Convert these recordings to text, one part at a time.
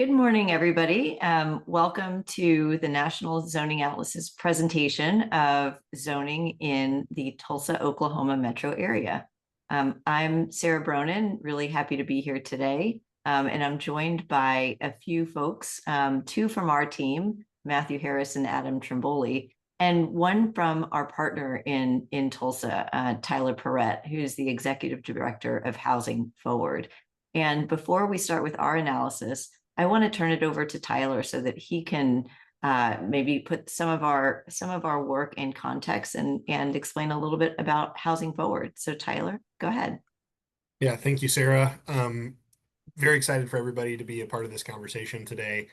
Good morning, everybody. Welcome to the National Zoning Atlas's presentation of zoning in the Tulsa, Oklahoma metro area. I'm Sarah Bronin, really happy to be here today. And I'm joined by a few folks, two from our team, Matthew Harris and Adam Trimboli, and one from our partner in Tulsa, Tyler Perrett, who's the Executive Director of Housing Forward. And before we start with our analysis, I want to turn it over to Tyler so that he can maybe put some of our work in context and explain a little bit about Housing Forward. So Tyler, go ahead. Yeah, thank you, Sarah. Very excited for everybody to be a part of this conversation today.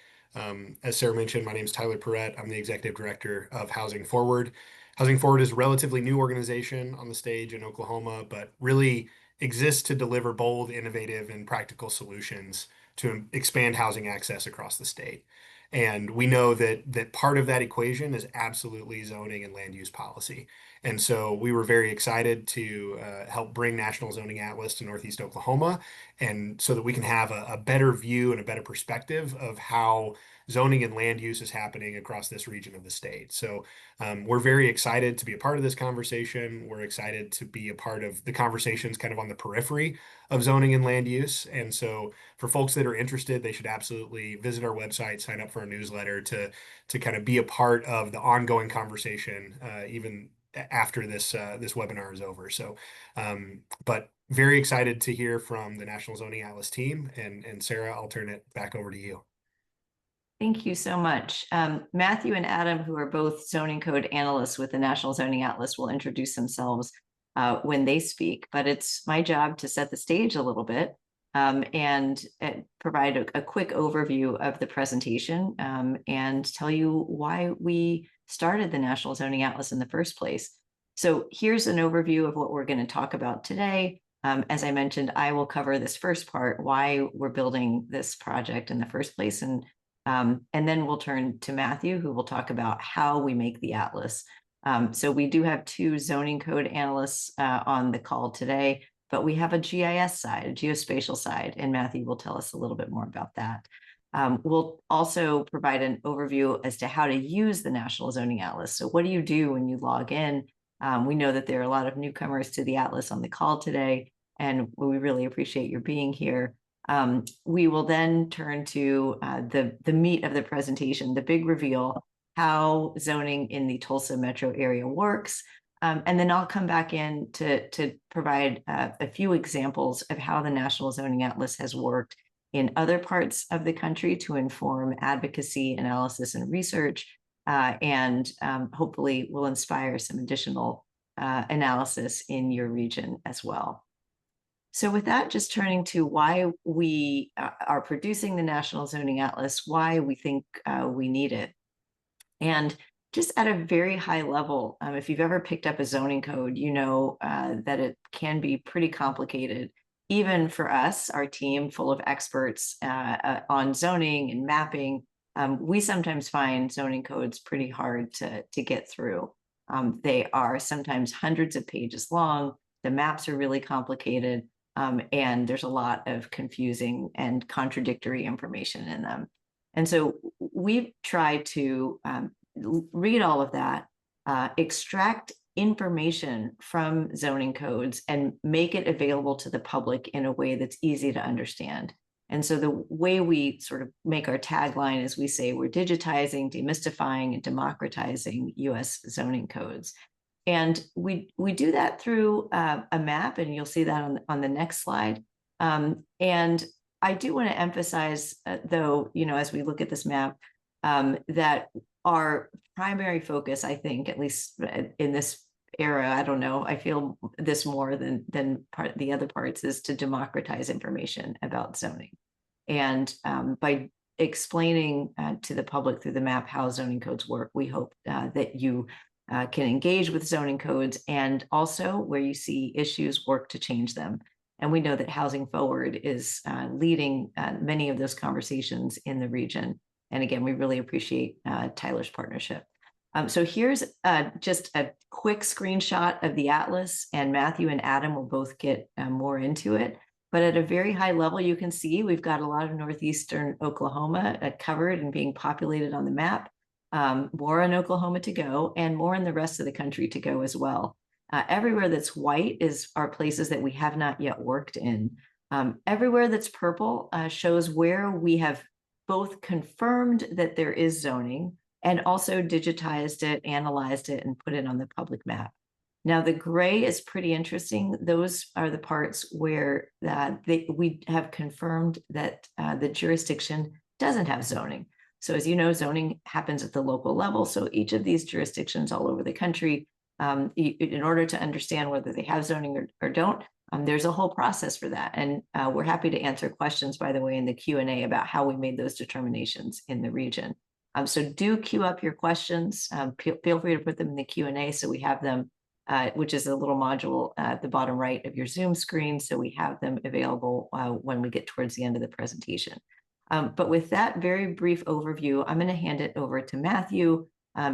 As Sarah mentioned, my name is Tyler Perrett. I'm the Executive Director of Housing Forward. Housing Forward is a relatively new organization on the stage in Oklahoma, but really exists to deliver bold, innovative, and practical solutions to expand housing access across the state. And we know that part of that equation is absolutely zoning and land use policy. And so we were very excited to help bring National Zoning Atlas to Northeast Oklahoma, and so that we can have a better view and a better perspective of how zoning and land use is happening across this region of the state. So we're very excited to be a part of this conversation. We're excited to be a part of the conversations kind of on the periphery of zoning and land use. And so for folks that are interested, they should absolutely visit our website, sign up for our newsletter to kind of be a part of the ongoing conversation, even after this webinar is over. So, but very excited to hear from the National Zoning Atlas team. And Sarah, I'll turn it back over to you. Thank you so much. Matthew and Adam, who are both zoning code analysts with the National Zoning Atlas, will introduce themselves when they speak, but it's my job to set the stage a little bit and provide a quick overview of the presentation and tell you why we started the National Zoning Atlas in the first place. So here's an overview of what we're going to talk about today. As I mentioned, I will cover this first part, why we're building this project in the first place, and then we'll turn to Matthew, who will talk about how we make the atlas. So we do have two zoning code analysts on the call today, but we have a GIS side, a geospatial side, and Matthew will tell us a little bit more about that. We'll also provide an overview as to how to use the National Zoning Atlas. So what do you do when you log in? We know that there are a lot of newcomers to the Atlas on the call today, and we really appreciate your being here. We will then turn to the meat of the presentation, the big reveal, how zoning in the Tulsa metro area works. And then I'll come back in to provide a few examples of how the National Zoning Atlas has worked in other parts of the country to inform advocacy, analysis, and research, and hopefully will inspire some additional analysis in your region as well. So with that, just turning to why we are producing the National Zoning Atlas, why we think we need it. And just at a very high level, if you've ever picked up a zoning code, you know that it can be pretty complicated. Even for us, our team full of experts on zoning and mapping, we sometimes find zoning codes pretty hard to get through. They are sometimes hundreds of pages long. The maps are really complicated. And there's a lot of confusing and contradictory information in them. And so we've tried to read all of that, extract information from zoning codes and make it available to the public in a way that's easy to understand. And so the way we sort of make our tagline is we say we're digitizing, demystifying, and democratizing US zoning codes. And we do that through a map, and you'll see that on the next slide. And I do want to emphasize, though, as we look at this map, that our primary focus, I think, at least in this era, I don't know, I feel this more than the other parts, is to democratize information about zoning. And by explaining to the public through the map how zoning codes work, we hope that you can engage with zoning codes, and also where you see issues, work to change them. And we know that Housing Forward is leading many of those conversations in the region. And again, we really appreciate Tyler's partnership. So here's just a quick screenshot of the Atlas, and Matthew and Adam will both get more into it. But at a very high level, you can see we've got a lot of northeastern Oklahoma covered and being populated on the map. More in Oklahoma to go, and more in the rest of the country to go as well. Everywhere that's white are places that we have not yet worked in. Everywhere that's purple shows where we have both confirmed that there is zoning and also digitized it, analyzed it, and put it on the public map. Now, the gray is pretty interesting. Those are the parts where we have confirmed that the jurisdiction doesn't have zoning. So as you know, zoning happens at the local level. So each of these jurisdictions all over the country, in order to understand whether they have zoning or don't, there's a whole process for that. And we're happy to answer questions, by the way, in the Q&A about how we made those determinations in the region. So do queue up your questions. Feel free to put them in the Q&A so we have them, which is a little module at the bottom right of your Zoom screen. So we have them available when we get towards the end of the presentation. But with that very brief overview, I'm going to hand it over to Matthew.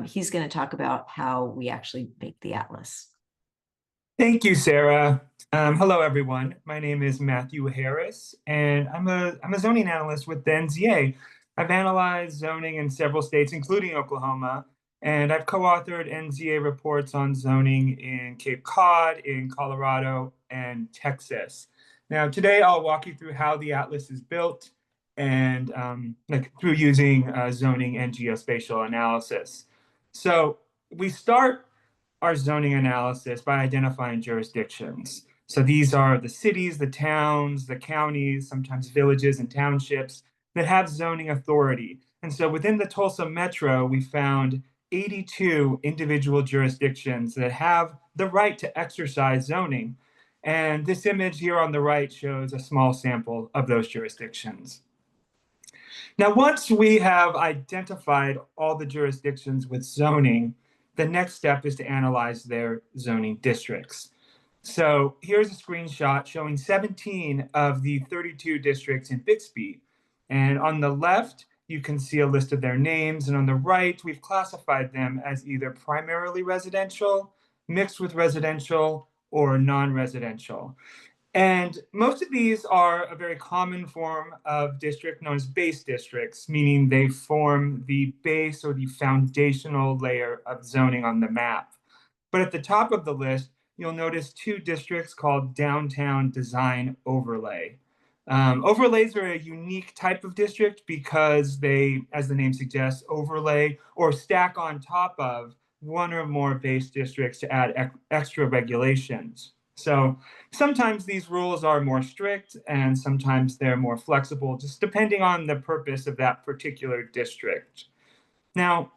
He's going to talk about how we actually make the atlas. Thank you, Sarah. Hello, everyone. My name is Matthew Harris, and I'm a zoning analyst with the NZA. I've analyzed zoning in several states, including Oklahoma, and I've co-authored NZA reports on zoning in Cape Cod, in Colorado, and Texas. Now, today I'll walk you through how the atlas is built and through using zoning and geospatial analysis. So we start our zoning analysis by identifying jurisdictions. So these are the cities, the towns, the counties, sometimes villages and townships that have zoning authority. And so within the Tulsa metro, we found 82 individual jurisdictions that have the right to exercise zoning. And this image here on the right shows a small sample of those jurisdictions. Now, once we have identified all the jurisdictions with zoning, the next step is to analyze their zoning districts. So here's a screenshot showing 17 of the 32 districts in Bixby. And on the left, you can see a list of their names. And on the right, we've classified them as either primarily residential, mixed with residential, or non-residential. And most of these are a very common form of district known as base districts, meaning they form the base or the foundational layer of zoning on the map. But at the top of the list, you'll notice two districts called Downtown Design Overlay. Overlays are a unique type of district because they, as the name suggests, overlay or stack on top of one or more base districts to add extra regulations. So sometimes these rules are more strict and sometimes they're more flexible, just depending on the purpose of that particular district. Now,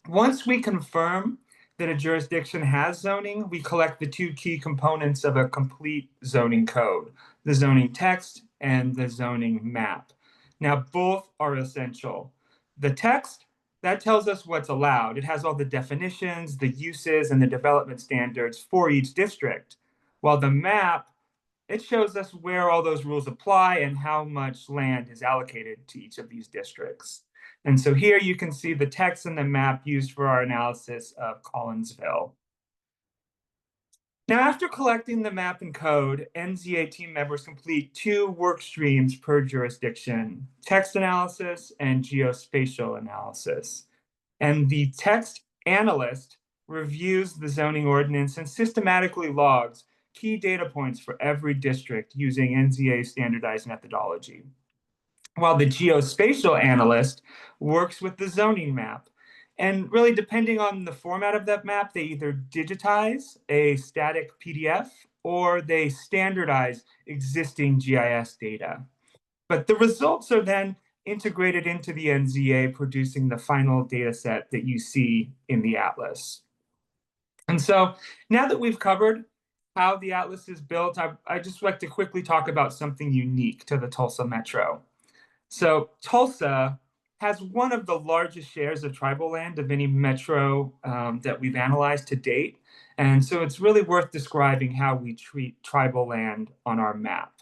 once we confirm that a jurisdiction has zoning, we collect the two key components of a complete zoning code, the zoning text and the zoning map. Now, both are essential. The text, that tells us what's allowed. It has all the definitions, the uses, and the development standards for each district. While the map, it shows us where all those rules apply and how much land is allocated to each of these districts. And so here you can see the text and the map used for our analysis of Collinsville. Now, after collecting the map and code, NZA team members complete two work streams per jurisdiction, text analysis and geospatial analysis. And the text analyst reviews the zoning ordinance and systematically logs key data points for every district using NZA standardized methodology, while the geospatial analyst works with the zoning map. And really, depending on the format of that map, they either digitize a static PDF or they standardize existing GIS data. But the results are then integrated into the NZA, producing the final data set that you see in the atlas. And so now that we've covered how the atlas is built, I just like to quickly talk about something unique to the Tulsa Metro. So Tulsa has one of the largest shares of tribal land of any metro that we've analyzed to date. And so it's really worth describing how we treat tribal land on our map.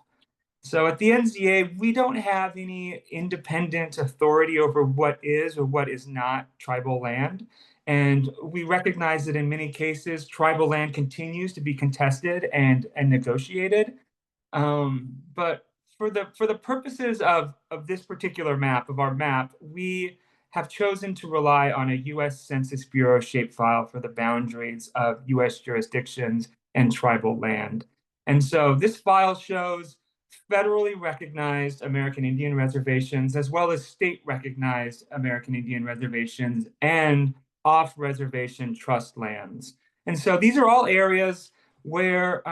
So at the NZA, we don't have any independent authority over what is or what is not tribal land. And we recognize that in many cases, tribal land continues to be contested and negotiated. But for the purposes of this particular map, of our map, we have chosen to rely on a U.S. Census Bureau shapefile for the boundaries of U.S. jurisdictions and tribal land. And so this file shows federally recognized American Indian reservations, as well as state recognized American Indian reservations and off-reservation trust lands. And so these are all areas where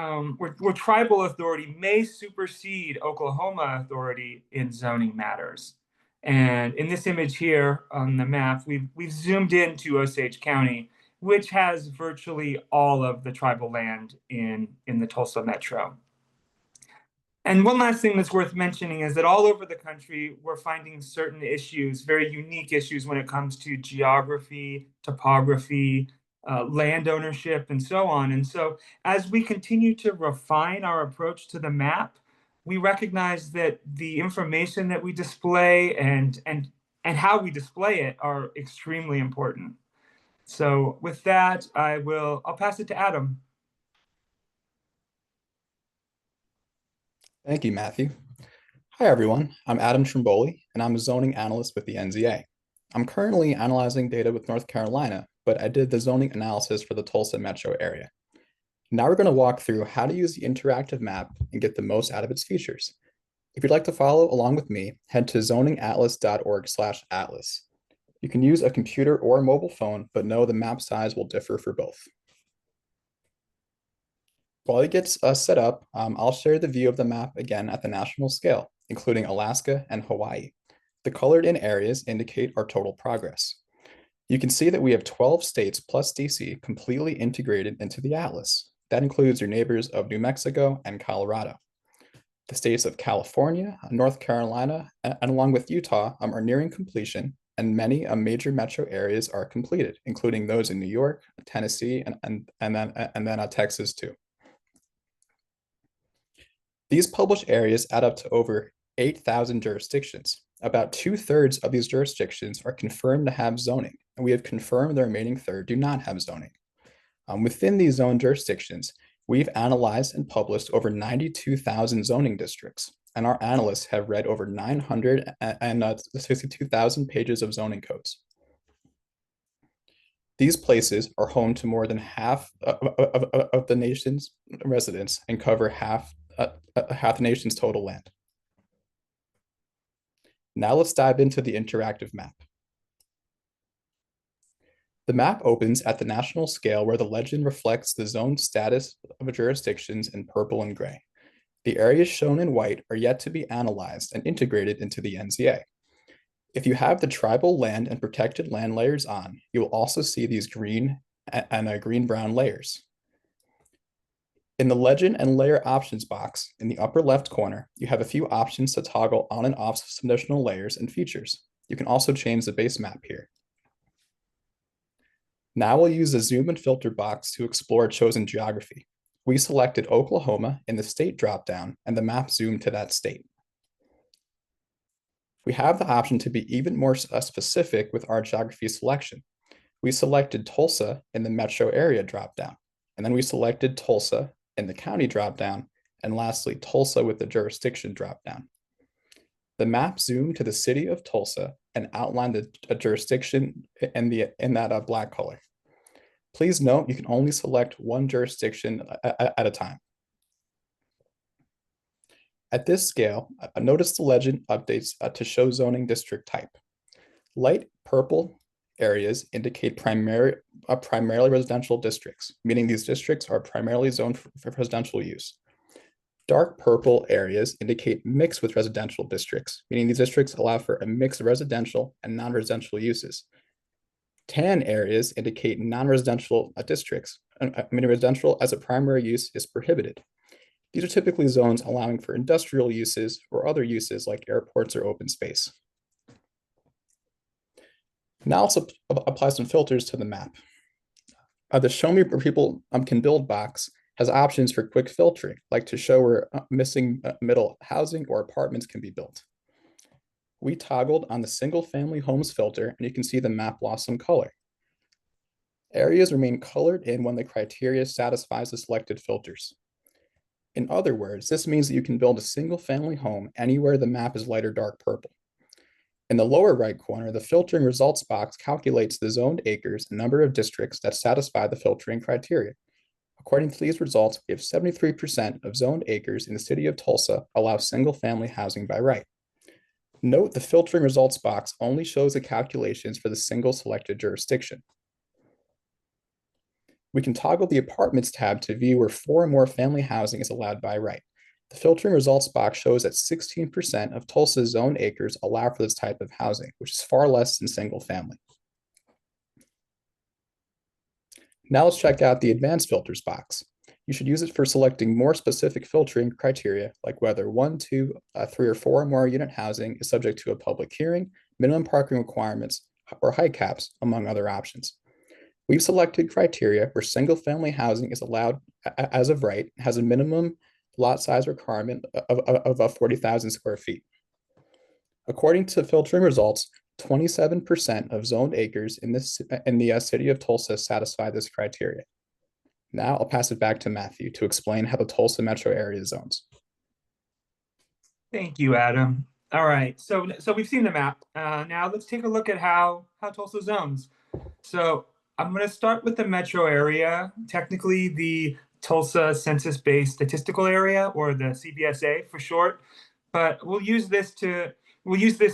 tribal authority may supersede Oklahoma authority in zoning matters. And in this image here on the map, we've zoomed into Osage County, which has virtually all of the tribal land in the Tulsa metro. And one last thing that's worth mentioning is that all over the country, we're finding certain issues, very unique issues when it comes to geography, topography, land ownership, and so on. And so as we continue to refine our approach to the map, we recognize that the information that we display and how we display it are extremely important. So with that, I'll pass it to Adam. Thank you, Matthew. Hi, everyone. I'm Adam Trimboli, and I'm a zoning analyst with the NZA. I'm currently analyzing data with North Carolina, but I did the zoning analysis for the Tulsa metro area. Now we're going to walk through how to use the interactive map and get the most out of its features. If you'd like to follow along with me, head to zoningatlas.org/atlas. You can use a computer or a mobile phone, but know the map size will differ for both. While it gets set up, I'll share the view of the map again at the national scale, including Alaska and Hawaii. The colored in areas indicate our total progress. You can see that we have 12 states plus DC completely integrated into the atlas. That includes your neighbors of New Mexico and Colorado. The states of California, North Carolina, and along with Utah are nearing completion, and many major metro areas are completed, including those in New York, Tennessee, and then Texas too. These published areas add up to over 8,000 jurisdictions. About 2/3 of these jurisdictions are confirmed to have zoning, and we have confirmed the remaining third do not have zoning. Within these zone jurisdictions, we've analyzed and published over 92,000 zoning districts, and our analysts have read over 962,000 pages of zoning codes. These places are home to more than half of the nation's residents and cover half the nation's total land. Now let's dive into the interactive map. The map opens at the national scale where the legend reflects the zone status of jurisdictions in purple and gray. The areas shown in white are yet to be analyzed and integrated into the NZA. If you have the tribal land and protected land layers on, you will also see these green and green-brown layers. In the legend and layer options box in the upper left corner, you have a few options to toggle on and off some additional layers and features. You can also change the base map here. Now we'll use the zoom and filter box to explore chosen geography. We selected Oklahoma in the state dropdown, and the map zoomed to that state. We have the option to be even more specific with our geography selection. We selected Tulsa in the metro area dropdown, and then we selected Tulsa in the county dropdown, and lastly, Tulsa with the jurisdiction dropdown. The map zoomed to the city of Tulsa and outlined a jurisdiction in that black color. Please note you can only select one jurisdiction at a time. At this scale, notice the legend updates to show zoning district type. Light purple areas indicate primarily residential districts, meaning these districts are primarily zoned for residential use. Dark purple areas indicate mixed with residential districts, meaning these districts allow for a mix of residential and non-residential uses. Tan areas indicate non-residential districts, meaning residential as a primary use is prohibited. These are typically zones allowing for industrial uses or other uses like airports or open space. Now also apply some filters to the map. The show me where people can build box has options for quick filtering, like to show where missing middle housing or apartments can be built. We toggled on the single family homes filter, and you can see the map lost some color. Areas remain colored in when the criteria satisfies the selected filters. In other words, this means that you can build a single-family home anywhere the map is light or dark purple. In the lower right corner, the filtering results box calculates the zoned acres and number of districts that satisfy the filtering criteria. According to these results, we have 73% of zoned acres in the city of Tulsa allow single-family housing by right. Note the filtering results box only shows the calculations for the single selected jurisdiction. We can toggle the Apartments tab to view where 4 or more family housing is allowed by right. The filtering results box shows that 16% of Tulsa's zoned acres allow for this type of housing, which is far less than single family. Now let's check out the advanced filters box. You should use it for selecting more specific filtering criteria, like whether 1, 2, 3, or 4 or more unit housing is subject to a public hearing, minimum parking requirements, or height caps, among other options. We've selected criteria where single-family housing is allowed as of right, has a minimum lot size requirement of 40,000 square feet. According to filtering results, 27% of zoned acres in the city of Tulsa satisfy this criteria. Now I'll pass it back to Matthew to explain how the Tulsa metro area zones. Thank you, Adam. All right, so we've seen the map. Now let's take a look at how Tulsa zones. So I'm going to start with the metro area, technically the Tulsa Census-Based Statistical Area, or the CBSA for short. But we'll use this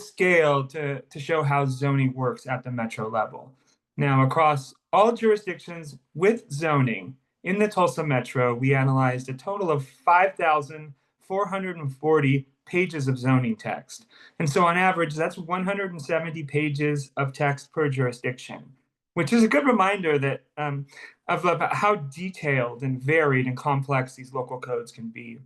scale to show how zoning works at the metro level. Now, across all jurisdictions with zoning in the Tulsa metro, we analyzed a total of 5,440 pages of zoning text. And so on average, that's 170 pages of text per jurisdiction, which is a good reminder that of how detailed and varied and complex these local codes can be.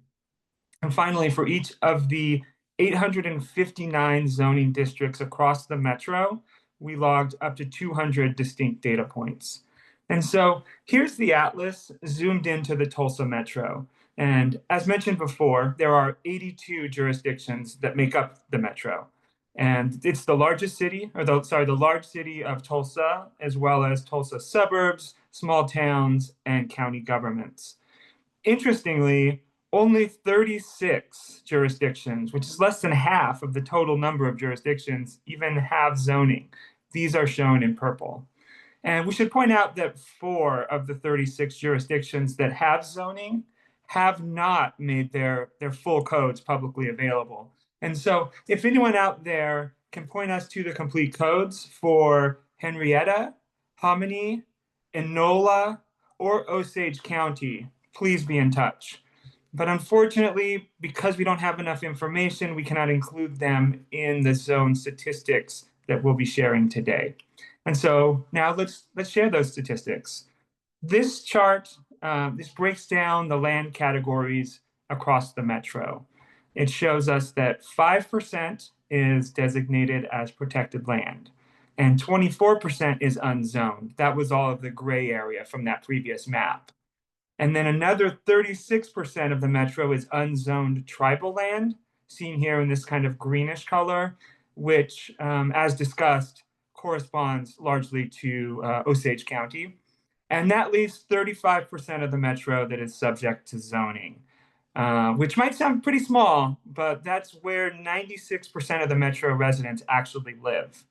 And finally, for each of the 859 zoning districts across the metro, we logged up to 200 distinct data points. And so here's the atlas zoomed into the Tulsa metro. And as mentioned before, there are 82 jurisdictions that make up the metro. And it's the largest city, the large city of Tulsa, as well as Tulsa suburbs, small towns, and county governments. Interestingly, only 36 jurisdictions, which is less than half of the total number of jurisdictions, even have zoning. These are shown in purple. And we should point out that 4 of the 36 jurisdictions that have zoning have not made their full codes publicly available. And so if anyone out there can point us to the complete codes for Henrietta, Hominy, Enola, or Osage County, please be in touch. But unfortunately, because we don't have enough information, we cannot include them in the zone statistics that we'll be sharing today. And so now let's share those statistics. This chart, this breaks down the land categories across the metro. It shows us that 5% is designated as protected land and 24% is unzoned. That was all of the gray area from that previous map. And then another 36% of the metro is unzoned tribal land, seen here in this kind of greenish color, which, as discussed, corresponds largely to Osage County. And that leaves 35% of the metro that is subject to zoning, which might sound pretty small, but that's where 96% of the metro residents actually live.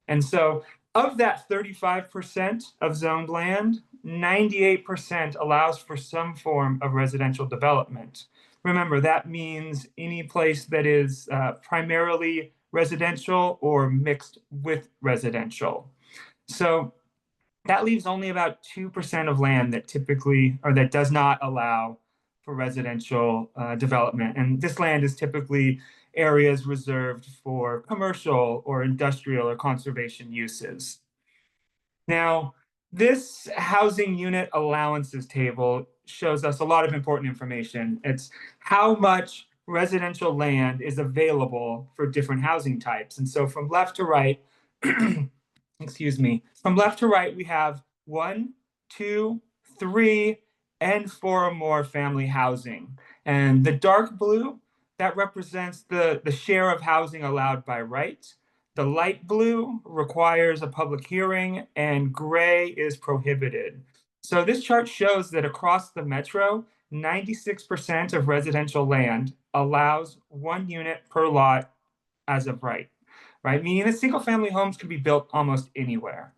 And so of that 35% of zoned land, 98% allows for some form of residential development. Remember, that means any place that is primarily residential or mixed with residential. So that leaves only about 2% of land that typically, or that does not allow for residential development. And this land is typically areas reserved for commercial or industrial or conservation uses. Now, this housing unit allowances table shows us a lot of important information. It's how much residential land is available for different housing types. And so from left to right, excuse me, from left to right, we have 1, 2, 3, and 4 or more family housing. And the dark blue, that represents the share of housing allowed by right. The light blue requires a public hearing, and gray is prohibited. So this chart shows that across the metro, 96% of residential land allows 1 unit per lot as of right, meaning that single family homes can be built almost anywhere.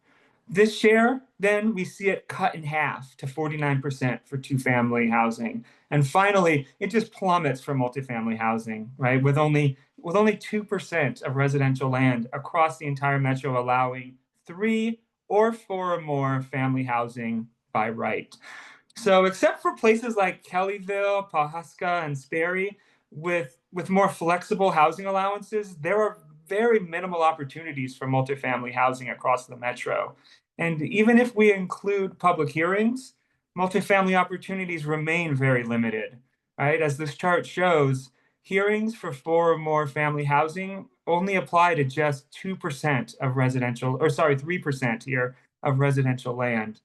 This share, then we see it cut in half to 49% for two-family housing. And finally, it just plummets for multifamily housing, right? With only 2% of residential land across the entire metro allowing 3 or 4 or more family housing by right. So except for places like Kellyville, Pawhuska, and Sperry, with more flexible housing allowances, there are very minimal opportunities for multifamily housing across the metro. And even if we include public hearings, multifamily opportunities remain very limited, right? As this chart shows, hearings for 4 or more family housing only apply to just 2% of residential, or sorry, 3% here of residential land.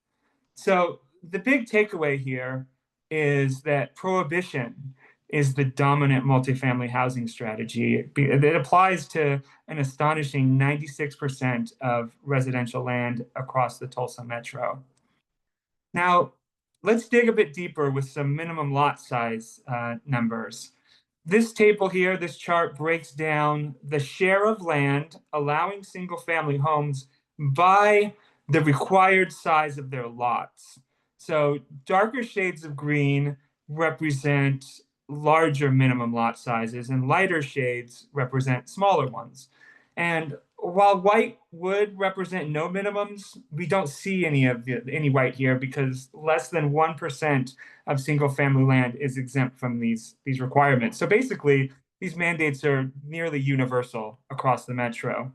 So the big takeaway here is that prohibition is the dominant multifamily housing strategy. It applies to an astonishing 96% of residential land across the Tulsa metro. Now, let's dig a bit deeper with some minimum lot size numbers. This table here, this chart breaks down the share of land allowing single family homes by the required size of their lots. So darker shades of green represent larger minimum lot sizes and lighter shades represent smaller ones. And while white would represent no minimums, we don't see any white here because less than 1% of single family land is exempt from these requirements. So basically, these mandates are nearly universal across the metro.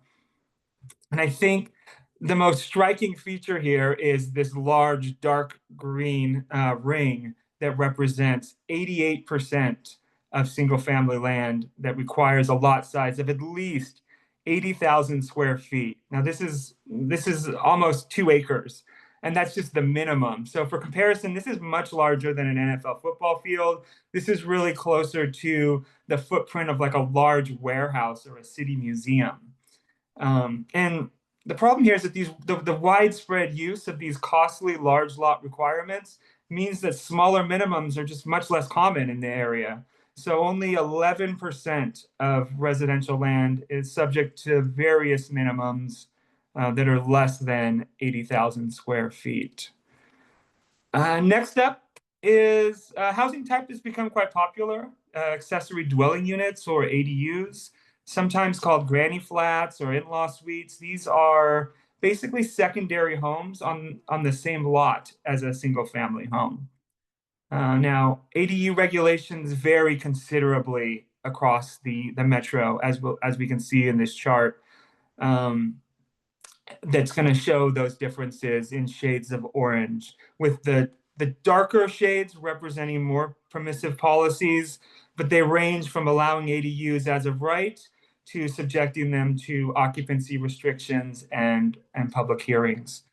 And I think the most striking feature here is this large dark green ring that represents 88% of single family land that requires a lot size of at least 80,000 square feet. Now this is almost 2 acres, and that's just the minimum. So for comparison, this is much larger than an NFL football field. This is really closer to the footprint of like a large warehouse or a city museum. And the problem here is that the widespread use of these costly large lot requirements means that smaller minimums are just much less common in the area. So only 11% of residential land is subject to various minimums that are less than 80,000 square feet. Next up is housing type has become quite popular. Accessory dwelling units, or ADUs, sometimes called granny flats or in-law suites. These are basically secondary homes on the same lot as a single family home. Now, ADU regulations vary considerably across the metro, as we can see in this chart. That's going to show those differences in shades of orange, with the darker shades representing more permissive policies, but they range from allowing ADUs as of right to subjecting them to occupancy restrictions and public hearings.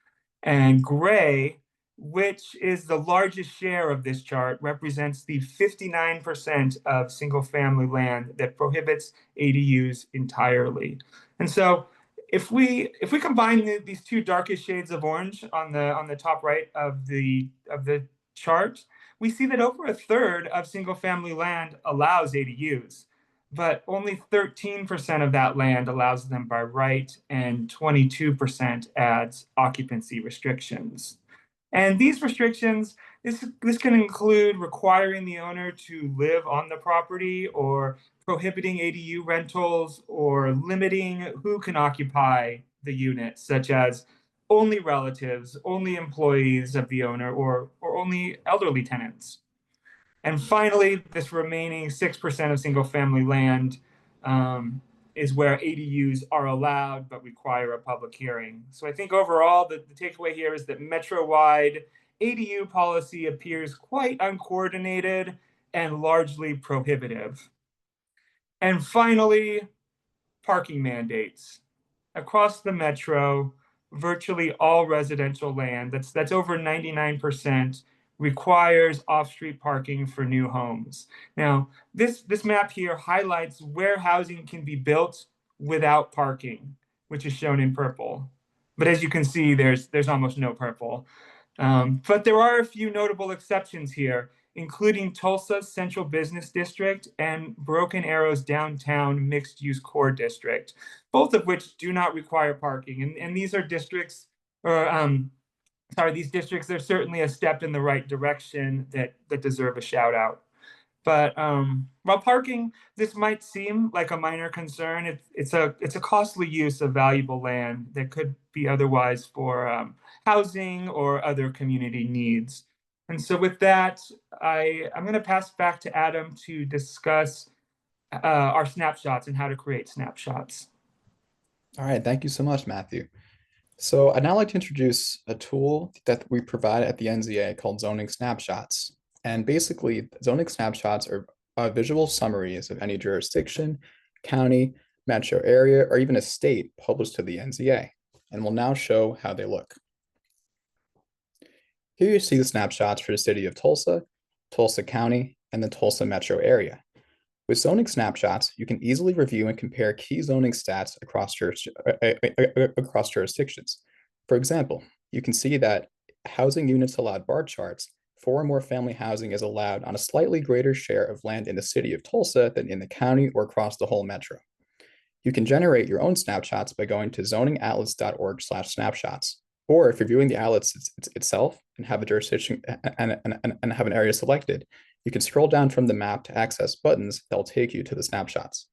And gray, which is the largest share of this chart, represents the 59% of single family land that prohibits ADUs entirely. And so if we combine these 2 darkest shades of orange on the top right of the chart, we see that over a third of single family land allows ADUs, but only 13% of that land allows them by right, and 22% adds occupancy restrictions. And these restrictions, this can include requiring the owner to live on the property, or prohibiting ADU rentals, or limiting who can occupy the unit, such as only relatives, only employees of the owner, or only elderly tenants. And finally, this remaining 6% of single family land is where ADUs are allowed but require a public hearing. So I think overall, the takeaway here is that metro-wide ADU policy appears quite uncoordinated and largely prohibitive. And finally, parking mandates. Across the metro, virtually all residential land, that's over 99%, requires off-street parking for new homes. Now, this map here highlights where housing can be built without parking, which is shown in purple. But as you can see, there's almost no purple. But there are a few notable exceptions here. including Tulsa's Central Business District and Broken Arrow's Downtown Mixed Use Core District, both of which do not require parking. And these are districts, these districts are certainly a step in the right direction that deserve a shout out. But while parking, this might seem like a minor concern. It's a costly use of valuable land that could be otherwise for housing or other community needs. And so with that, I'm going to pass back to Adam to discuss our snapshots and how to create snapshots. All right, thank you so much, Matthew. So I'd now like to introduce a tool that we provide at the NZA called Zoning Snapshots. And basically, zoning snapshots are visual summaries of any jurisdiction, county, metro area, or even a state published to the NZA. And we'll now show how they look. Here you see the snapshots for the city of Tulsa, Tulsa County, and the Tulsa metro area. With zoning snapshots, you can easily review and compare key zoning stats across jurisdictions. For example, you can see that housing units allowed bar charts, 4 or more family housing is allowed on a slightly greater share of land in the city of Tulsa than in the county or across the whole metro. You can generate your own snapshots by going to zoningatlas.org/snapshots. Or if you're viewing the atlas itself and have a jurisdiction and have an area selected, you can scroll down from the map to access buttons that will take you to the snapshots.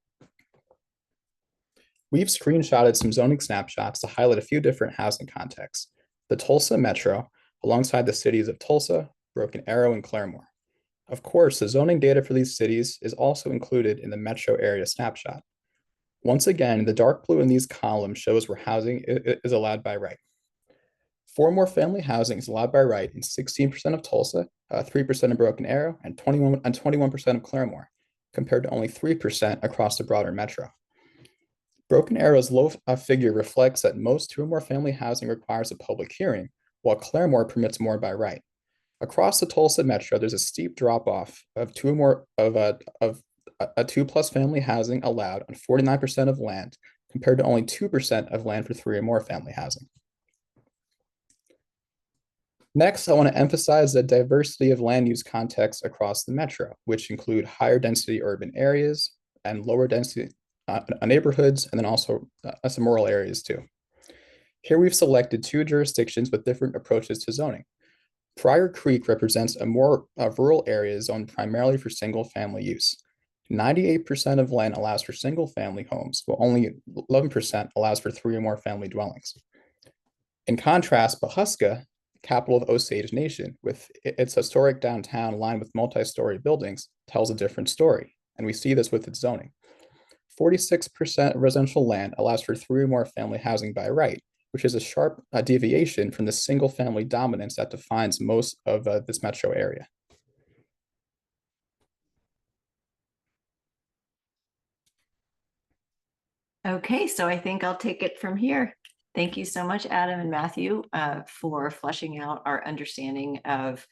We've screenshotted some zoning snapshots to highlight a few different housing contexts: the Tulsa metro, alongside the cities of Tulsa, Broken Arrow, and Claremore. Of course, the zoning data for these cities is also included in the metro area snapshot. Once again, the dark blue in these columns shows where housing is allowed by right. 4 or more family housing is allowed by right in 16% of Tulsa, 3% of Broken Arrow, and 21% of Claremore, compared to only 3% across the broader metro. Broken Arrow's low figure reflects that most 2 or more family housing requires a public hearing, while Claremore permits more by right. Across the Tulsa metro, there's a steep drop-off of 2 or more of a 2+ family housing allowed on 49% of land, compared to only 2% of land for 3 or more family housing. Next, I want to emphasize the diversity of land use contexts across the metro, which include higher density urban areas and lower density neighborhoods, and then also some rural areas too. Here we've selected 2 jurisdictions with different approaches to zoning. Pryor Creek represents a more rural area zoned primarily for single family use. 98% of land allows for single family homes, while only 11% allows for 3 or more family dwellings. In contrast, Pawhuska, capital of Osage Nation, with its historic downtown lined with multi-story buildings, tells a different story, and we see this with its zoning. 46% of residential land allows for 3 or more family housing by right, which is a sharp deviation from the single-family dominance that defines most of this metro area. Okay, so I think I'll take it from here. Thank you so much, Adam and Matthew, for fleshing out our understanding of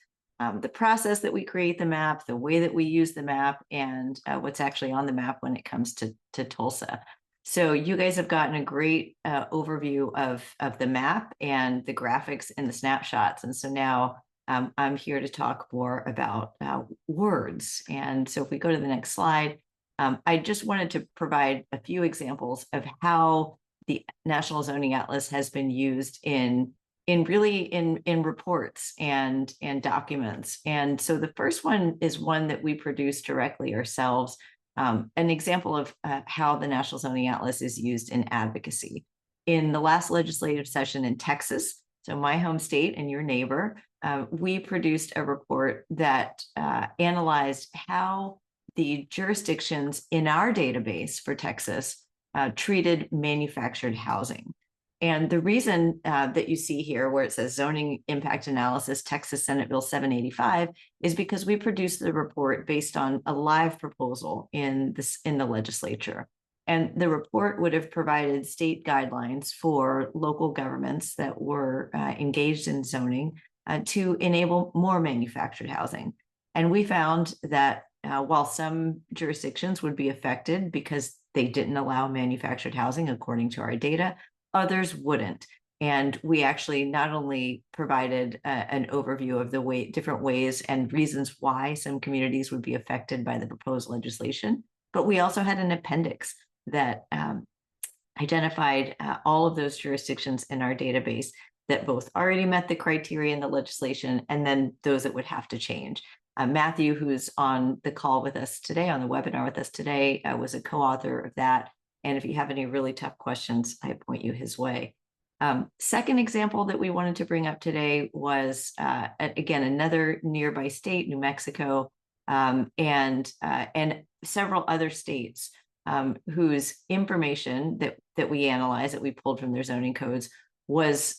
the process that we create the map, the way that we use the map, and what's actually on the map when it comes to Tulsa. So you guys have gotten a great overview of the map and the graphics and the snapshots. And so now I'm here to talk more about words. And so if we go to the next slide, I just wanted to provide a few examples of how the National Zoning Atlas has been used in reports and documents. And so the first one is one that we produce directly ourselves, an example of how the National Zoning Atlas is used in advocacy. In the last legislative session in Texas, so my home state and your neighbor, we produced a report that analyzed how the jurisdictions in our database for Texas treated manufactured housing. And the reason that you see here where it says zoning impact analysis, Texas Senate Bill 785, is because we produced the report based on a live proposal in the legislature. And the report would have provided state guidelines for local governments that were engaged in zoning to enable more manufactured housing. And we found that while some jurisdictions would be affected because they didn't allow manufactured housing according to our data, others wouldn't. And we actually not only provided an overview of the different ways and reasons why some communities would be affected by the proposed legislation, but we also had an appendix that identified all of those jurisdictions in our database that both already met the criteria in the legislation and then those that would have to change. Matthew, who's on the call with us today, on the webinar with us today, was a co-author of that. And if you have any really tough questions, I point you his way. Second example that we wanted to bring up today was, again, another nearby state, New Mexico, and several other states whose information that we analyzed, that we pulled from their zoning codes, was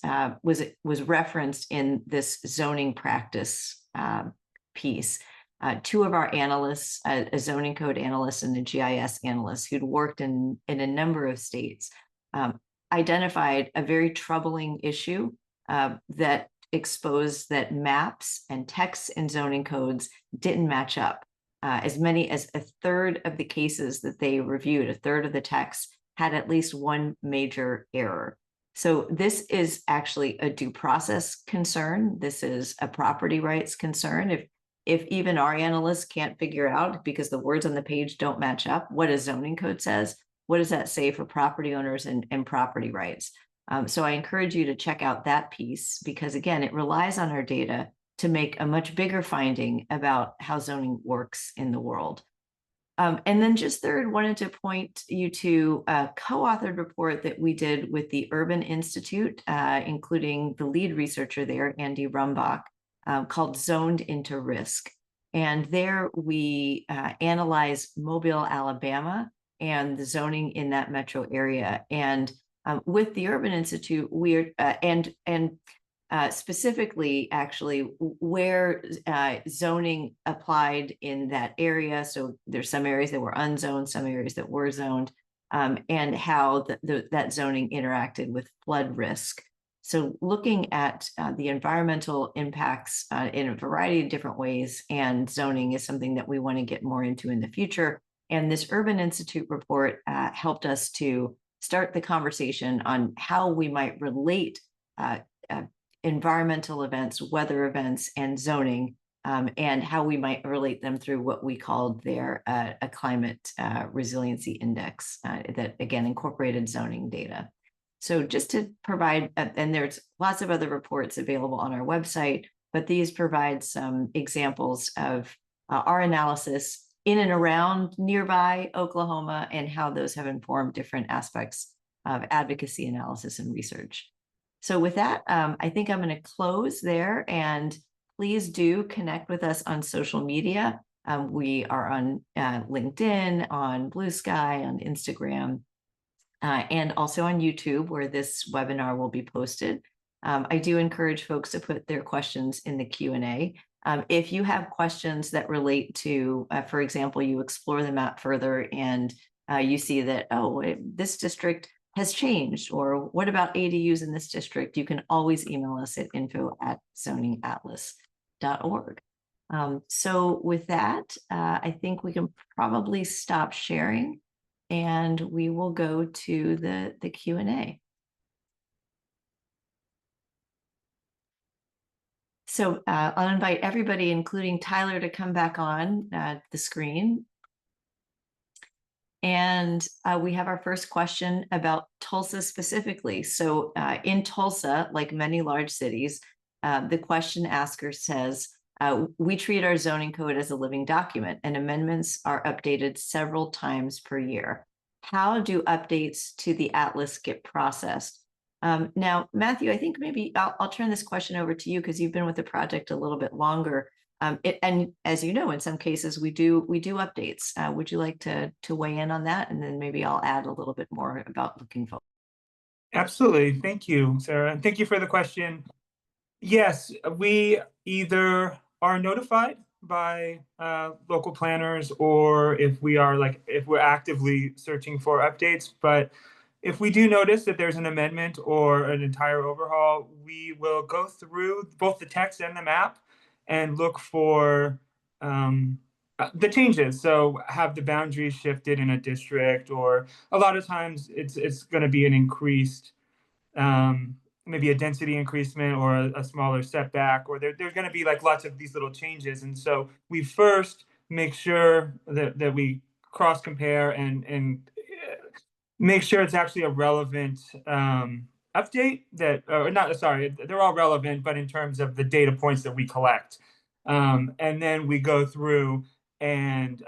referenced in this zoning practice piece. Two of our analysts, a zoning code analyst and a GIS analyst who'd worked in a number of states, identified a very troubling issue that exposed that maps and text in zoning codes didn't match up. As many as a third of the cases that they reviewed, a third of the texts, had at least one major error. So this is actually a due process concern. This is a property rights concern. If even our analysts can't figure out, because the words on the page don't match up, what a zoning code says, what does that say for property owners and property rights? So I encourage you to check out that piece, because again, it relies on our data to make a much bigger finding about how zoning works in the world. And then just third, wanted to point you to a co-authored report that we did with the Urban Institute, including the lead researcher there, Andy Rumbach, called Zoned into Risk. And there we analyzed Mobile, Alabama, and the zoning in that metro area. And with the Urban Institute, we're specifically actually where zoning applied in that area. So there's some areas that were unzoned, some areas that were zoned, and how that zoning interacted with flood risk. So looking at the environmental impacts in a variety of different ways, and zoning is something that we want to get more into in the future. And this Urban Institute report helped us to start the conversation on how we might relate environmental events, weather events, and zoning, and how we might relate them through what we called their a climate resiliency index that again incorporated zoning data. So just to provide, and there's lots of other reports available on our website, but these provide some examples of our analysis in and around nearby Oklahoma and how those have informed different aspects of advocacy analysis and research. So with that, I think I'm going to close there, and please do connect with us on social media. We are on LinkedIn, on Blue Sky, on Instagram, and also on YouTube, where this webinar will be posted. I do encourage folks to put their questions in the Q&A. If you have questions that relate to, for example, you explore the map further and you see that, oh, this district has changed, or what about ADUs in this district, you can always email us at info@zoningatlas.org. So with that, I think we can probably stop sharing and we will go to the Q&A. So I'll invite everybody, including Tyler, to come back on the screen. And we have our first question about Tulsa specifically. So in Tulsa, like many large cities, the question asker says, we treat our zoning code as a living document, and amendments are updated several times per year. How do updates to the atlas get processed? Now, Matthew, I think maybe I'll turn this question over to you, because you've been with the project a little bit longer. And as you know, in some cases we do updates. Would you like to weigh in on that? And then maybe I'll add a little bit more about looking forward. Absolutely. Thank you, Sarah. And thank you for the question. Yes, we either are notified by local planners, or if we're actively searching for updates. But if we do notice that there's an amendment or an entire overhaul, we will go through both the text and the map and look for the changes. So have the boundaries shifted in a district, or a lot of times it's going to be an increased maybe a density increasement or a smaller setback, or there's going to be like lots of these little changes. And so we first make sure that we cross compare and make sure it's actually a relevant update that, or not, sorry, they're all relevant, but in terms of the data points that we collect. And then we go through and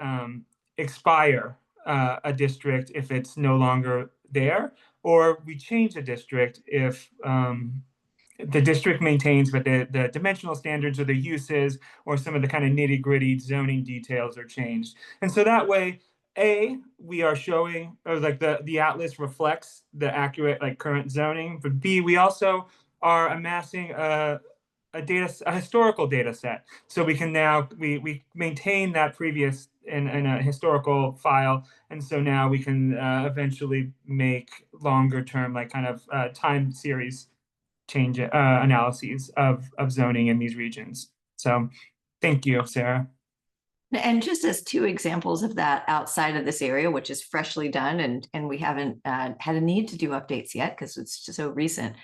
expire a district if it's no longer there, or we change a district if the district maintains, but the dimensional standards or the uses or some of the kind of nitty gritty zoning details are changed. And so that way, we are showing, or like the atlas reflects the accurate like current zoning, but B, we also are amassing a historical data set. So we can now, we maintain that previous in a historical file. And so now we can eventually make longer term, like kind of time series change analyses of zoning in these regions. So thank you, Sarah. And just as two examples of that outside of this area, which is freshly done, and we haven't had a need to do updates yet because it's just so recent.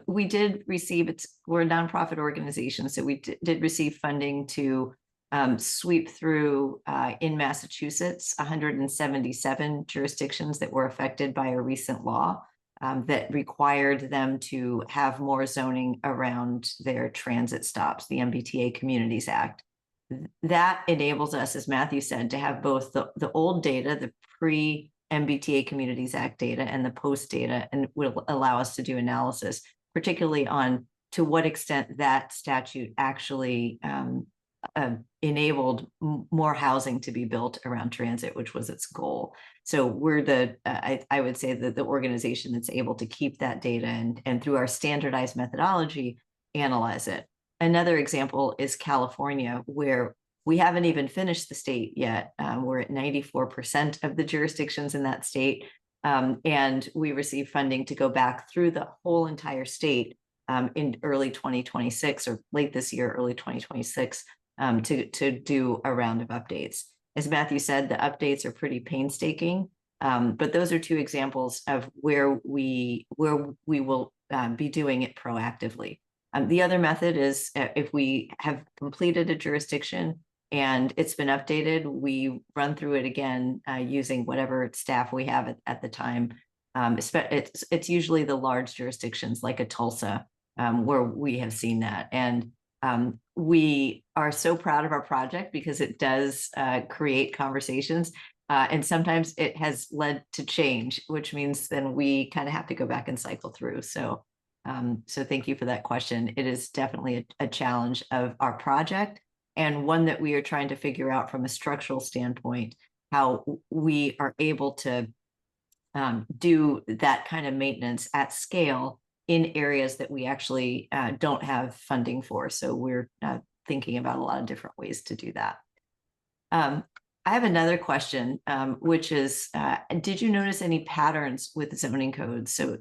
We did receive, we're a nonprofit organization, so we did receive funding to sweep through in Massachusetts 177 jurisdictions that were affected by a recent law that required them to have more zoning around their transit stops, the MBTA Communities Act. That enables us, as Matthew said, to have both the old data, the pre-MBTA Communities Act data, and the post data, and will allow us to do analysis, particularly on to what extent that statute actually enabled more housing to be built around transit, which was its goal. So we're I would say that the organization that's able to keep that data and through our standardized methodology, analyze it. Another example is California, where we haven't even finished the state yet. We're at 94% of the jurisdictions in that state. And we received funding to go back through the whole entire state in early 2026 or late this year, early 2026, to do a round of updates. As Matthew said, the updates are pretty painstaking, but those are two examples of where we will be doing it proactively. The other method is if we have completed a jurisdiction and it's been updated, we run through it again using whatever staff we have at the time. It's usually the large jurisdictions like a Tulsa where we have seen that. And we are so proud of our project because it does create conversations. And sometimes it has led to change, which means then we kind of have to go back and cycle through. So thank you for that question. It is definitely a challenge of our project, and one that we are trying to figure out from a structural standpoint, how we are able to do that kind of maintenance at scale in areas that we actually don't have funding for. So we're thinking about a lot of different ways to do that. I have another question, which is, did you notice any patterns with zoning codes? So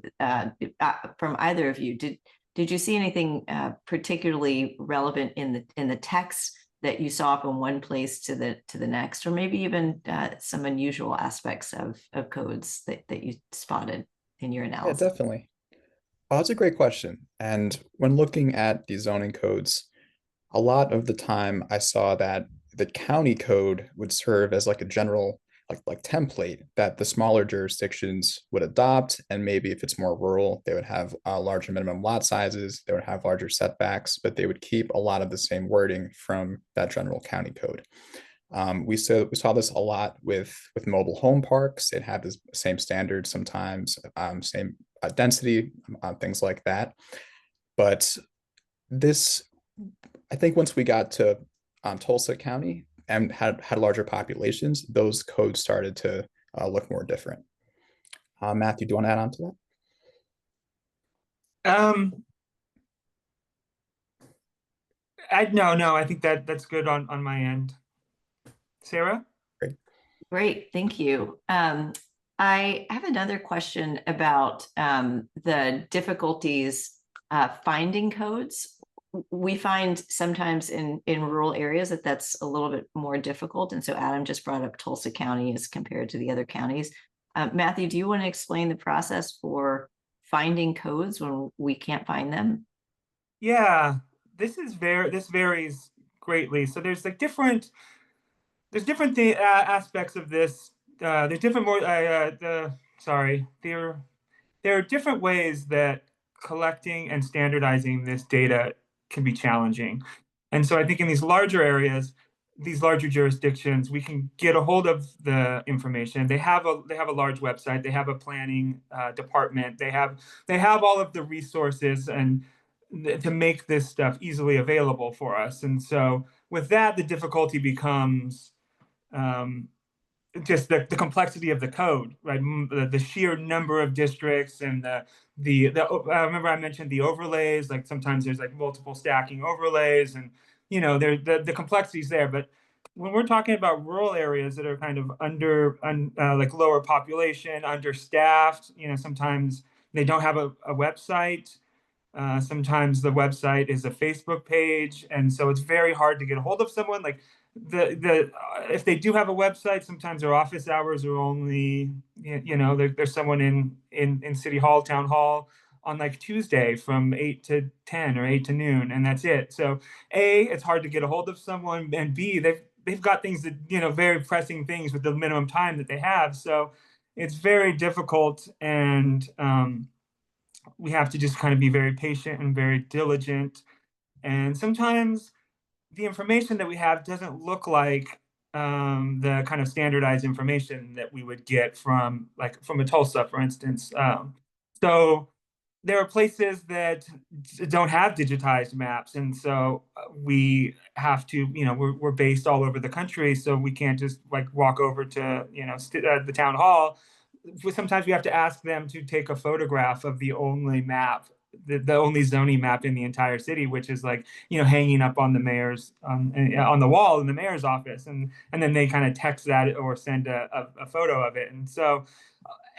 from either of you, did you see anything particularly relevant in the text that you saw from one place to the next, or maybe even some unusual aspects of codes that you spotted in your analysis? Yeah, definitely. Oh, that's a great question. And when looking at the zoning codes, a lot of the time I saw that the county code would serve as like a general like template that the smaller jurisdictions would adopt. And maybe if it's more rural, they would have larger minimum lot sizes, they would have larger setbacks, but they would keep a lot of the same wording from that general county code. We saw this a lot with mobile home parks. It had the same standards sometimes, same density, things like that. But this, I think once we got to Tulsa County and had larger populations, those codes started to look more different. Matthew, do you want to add on to that? No, I think that's good on my end. Sarah? Great, thank you. I have another question about the difficulties finding codes. We find sometimes in rural areas that's a little bit more difficult. And so Adam just brought up Tulsa County as compared to the other counties. Matthew, do you want to explain the process for finding codes when we can't find them? Yeah, this varies greatly. So there's different aspects of this. There's different more sorry, there are different ways that collecting and standardizing this data can be challenging. And so I think in these larger areas, these larger jurisdictions, we can get a hold of the information. They have a large website. They have a planning department. They have all of the resources and to make this stuff easily available for us. And so with that, the difficulty becomes um, just the complexity of the code, right? The sheer number of districts and the I remember I mentioned the overlays. Like sometimes there's like multiple stacking overlays, and there the complexities there. But when we're talking about rural areas that are kind of like lower population, understaffed, sometimes they don't have a website. Sometimes the website is a Facebook page, and so it's very hard to get a hold of someone. Like if they do have a website, sometimes their office hours are only there's someone in City Hall, Town Hall on like Tuesday from 8 to 10 or 8 to noon, and that's it. So A, it's hard to get a hold of someone, and B, they've got things that very pressing things with the minimum time that they have. So it's very difficult, and we have to just kind of be very patient and very diligent. And sometimes the information that we have doesn't look like the kind of standardized information that we would get from a Tulsa, for instance. So there are places that don't have digitized maps, and so we have to, we're based all over the country, so we can't just like walk over to the town hall. Sometimes we have to ask them to take a photograph of the only map, the only zoning map in the entire city, which is like hanging up on the mayor's on the wall in the mayor's office, and then they kind of text that or send a photo of it. And so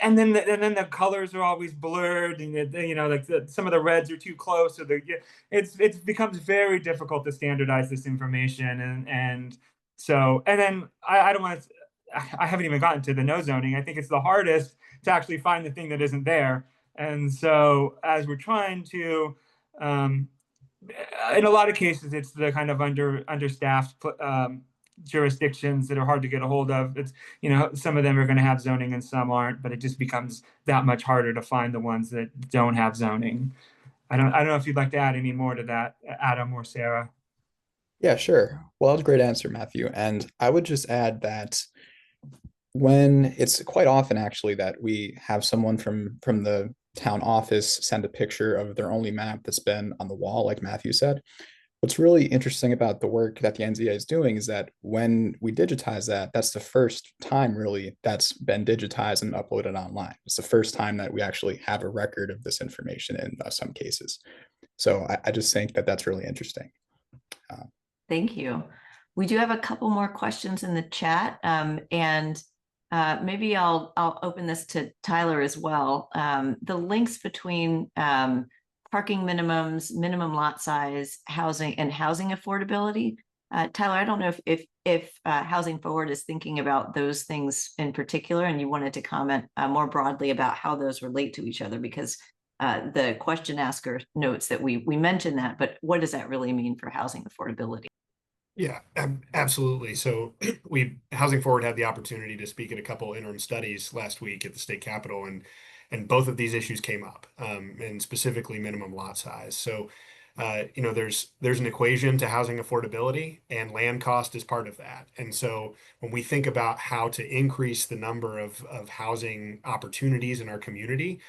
and then the colors are always blurred, and like some of the reds are too close, or it becomes very difficult to standardize this information. And so and then I don't want to, I haven't even gotten to the no zoning. I think it's the hardest to actually find the thing that isn't there. And so as we're trying to in a lot of cases, it's the kind of understaffed jurisdictions that are hard to get a hold of. It's some of them are going to have zoning and some aren't, but it just becomes that much harder to find the ones that don't have zoning. I don't know if you'd like to add any more to that, Adam or Sarah. Yeah, sure. Well, that was a great answer, Matthew. And I would just add that when it's quite often actually that we have someone from the town office send a picture of their only map that's been on the wall, like Matthew said. What's really interesting about the work that the NZA is doing is that when we digitize that, that's the first time really that's been digitized and uploaded online. It's the first time that we actually have a record of this information in some cases. So I just think that that's really interesting. Thank you. We do have a couple more questions in the chat, and maybe I'll open this to Tyler as well. The links between parking minimums, minimum lot size, housing, and housing affordability. Tyler, I don't know if Housing Forward is thinking about those things in particular, and you wanted to comment more broadly about how those relate to each other, because the question asker notes that we mentioned that, but what does that really mean for housing affordability? Yeah, absolutely. So Housing Forward had the opportunity to speak at a couple interim studies last week at the state capitol, and both of these issues came up, and specifically minimum lot size. So, there's an equation to housing affordability, and land cost is part of that. And so when we think about how to increase the number of housing opportunities in our community,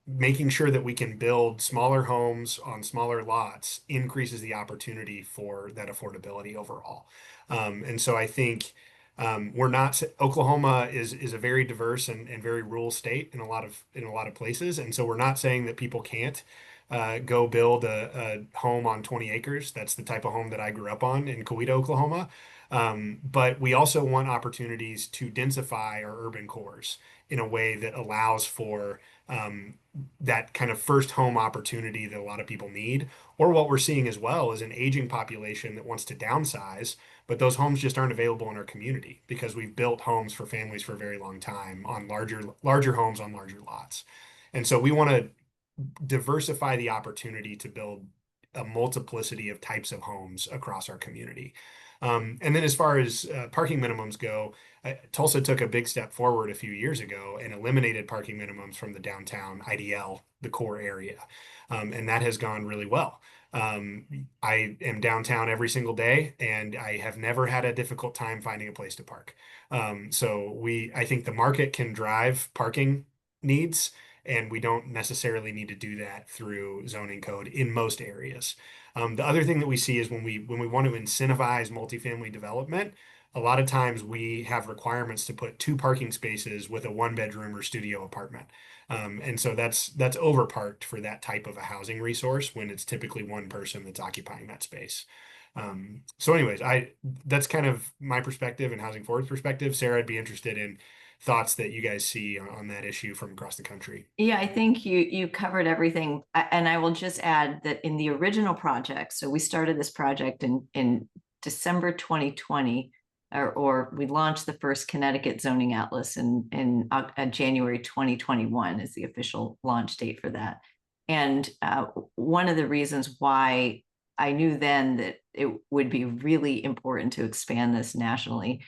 making sure that we can build smaller homes on smaller lots increases the opportunity for that affordability overall. And so I think we're not Oklahoma is a very diverse and very rural state in a lot of places, and so we're not saying that people can't go build a home on 20 acres. That's the type of home that I grew up on in Coweta, Oklahoma. But we also want opportunities to densify our urban cores in a way that allows for that kind of first home opportunity that a lot of people need. Or what we're seeing as well is an aging population that wants to downsize, but those homes just aren't available in our community because we've built homes for families for a very long time on larger homes on larger lots. And so we want to diversify the opportunity to build a multiplicity of types of homes across our community. And then as far as parking minimums go, Tulsa took a big step forward a few years ago and eliminated parking minimums from the downtown IDL, the core area. And that has gone really well. I am downtown every single day, and I have never had a difficult time finding a place to park. I think the market can drive parking needs, and we don't necessarily need to do that through zoning code in most areas. The other thing that we see is when we want to incentivize multifamily development, a lot of times we have requirements to put 2 parking spaces with a 1-bedroom or studio apartment. And so that's overparked for that type of a housing resource when it's typically one person that's occupying that space. So anyways, that's kind of my perspective and Housing Forward's perspective. Sarah, I'd be interested in thoughts that you guys see on that issue from across the country. Yeah, I think you covered everything. And I will just add that in the original project, so we started this project in December 2020, or we launched the first Connecticut zoning atlas in January 2021 is the official launch date for that. And one of the reasons why I knew then that it would be really important to expand this nationally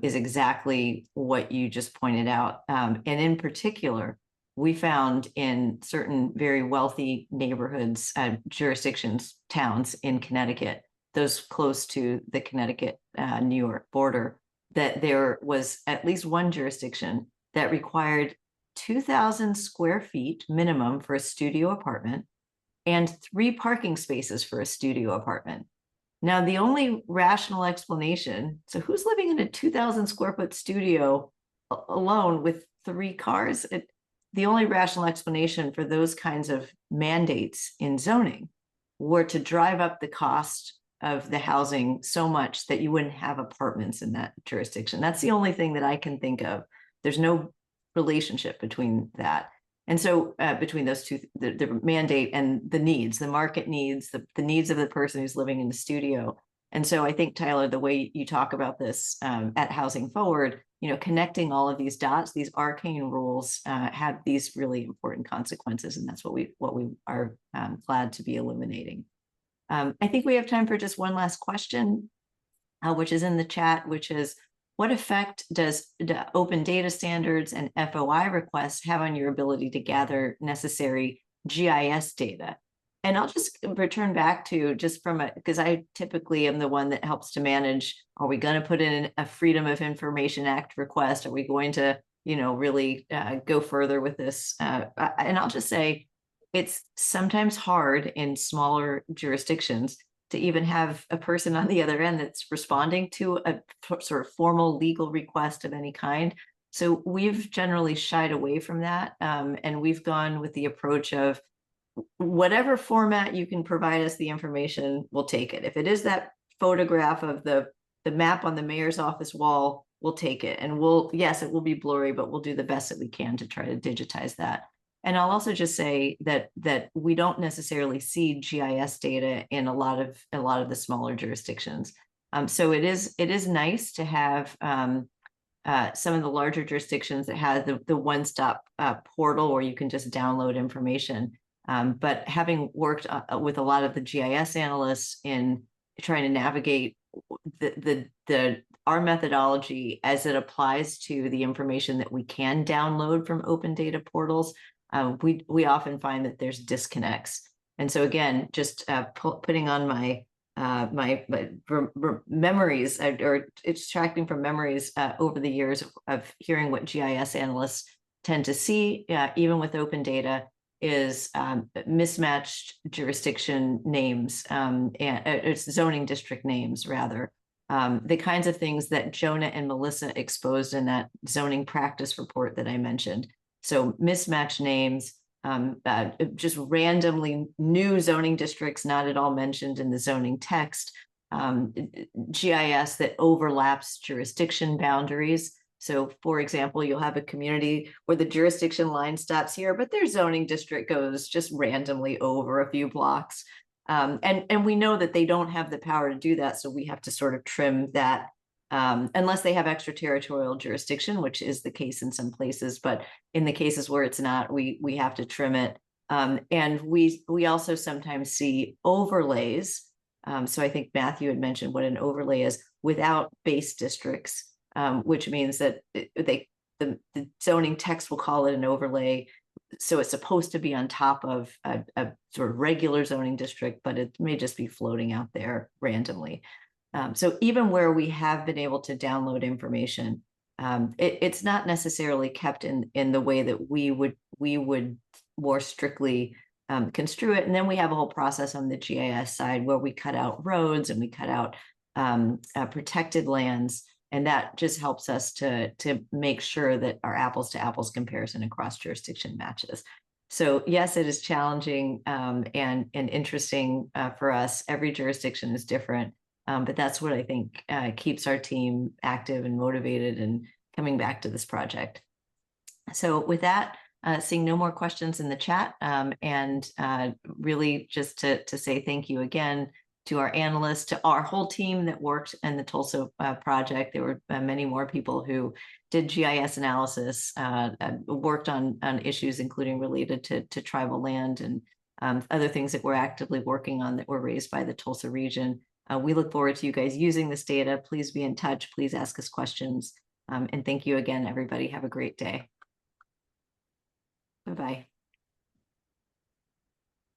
is exactly what you just pointed out. And in particular, we found in certain very wealthy neighborhoods, jurisdictions, towns in Connecticut, those close to the Connecticut, New York border, that there was at least one jurisdiction that required 2,000 square feet minimum for a studio apartment and 3 parking spaces for a studio apartment. Now, the only rational explanation, so who's living in a 2,000 square foot studio alone with 3 cars? The only rational explanation for those kinds of mandates in zoning were to drive up the cost of the housing so much that you wouldn't have apartments in that jurisdiction. That's the only thing that I can think of. There's no relationship between that. And so between those two, the mandate and the needs, the market needs, the needs of the person who's living in the studio. And so I think, Tyler, the way you talk about this at Housing Forward, connecting all of these dots, these arcane rules have these really important consequences. And that's what we are glad to be illuminating. I think we have time for just one last question, which is in the chat, which is, what effect does the open data standards and FOI requests have on your ability to gather necessary GIS data? And I'll just return back to because I typically am the one that helps to manage, are we going to put in a Freedom of Information Act request? Are we going to, really go further with this? And I'll just say, it's sometimes hard in smaller jurisdictions to even have a person on the other end that's responding to a sort of formal legal request of any kind. So we've generally shied away from that. And we've gone with the approach of whatever format you can provide us the information, we'll take it. If it is that photograph of the map on the mayor's office wall, we'll take it. And yes, it will be blurry, but we'll do the best that we can to try to digitize that. And I'll also just say that we don't necessarily see GIS data in a lot of the smaller jurisdictions. So it is nice to have some of the larger jurisdictions that have the one-stop portal where you can just download information. But having worked with a lot of the GIS analysts in trying to navigate our methodology as it applies to the information that we can download from open data portals, we often find that there's disconnects. And so again, just putting on my memories or extracting from memories over the years of hearing what GIS analysts tend to see, even with open data, is mismatched jurisdiction names and it's zoning district names rather. The kinds of things that Jonah and Melissa exposed in that zoning practice report that I mentioned. So mismatched names, just randomly new zoning districts, not at all mentioned in the zoning text, GIS that overlaps jurisdiction boundaries. So for example, you'll have a community where the jurisdiction line stops here, but their zoning district goes just randomly over a few blocks. And we know that they don't have the power to do that. So we have to sort of trim that unless they have extraterritorial jurisdiction, which is the case in some places. But in the cases where it's not, we have to trim it. And we also sometimes see overlays. So I think Matthew had mentioned what an overlay is without base districts, which means that the zoning text will call it an overlay. So it's supposed to be on top of a sort of regular zoning district, but it may just be floating out there randomly. So even where we have been able to download information, it's not necessarily kept in the way that we would more strictly construe it. And then we have a whole process on the GIS side where we cut out roads and we cut out protected lands. And that just helps us to make sure that our apples to apples comparison across jurisdiction matches. So yes, it is challenging and interesting for us. Every jurisdiction is different, but that's what I think keeps our team active and motivated and coming back to this project. So with that, seeing no more questions in the chat, and really just to say thank you again to our analysts, to our whole team that worked in the Tulsa project. There were many more people who did GIS analysis, worked on issues including related to tribal land and other things that we're actively working on that were raised by the Tulsa region. We look forward to you guys using this data. Please be in touch. Please ask us questions. And thank you again, everybody. Have a great day. Bye-bye.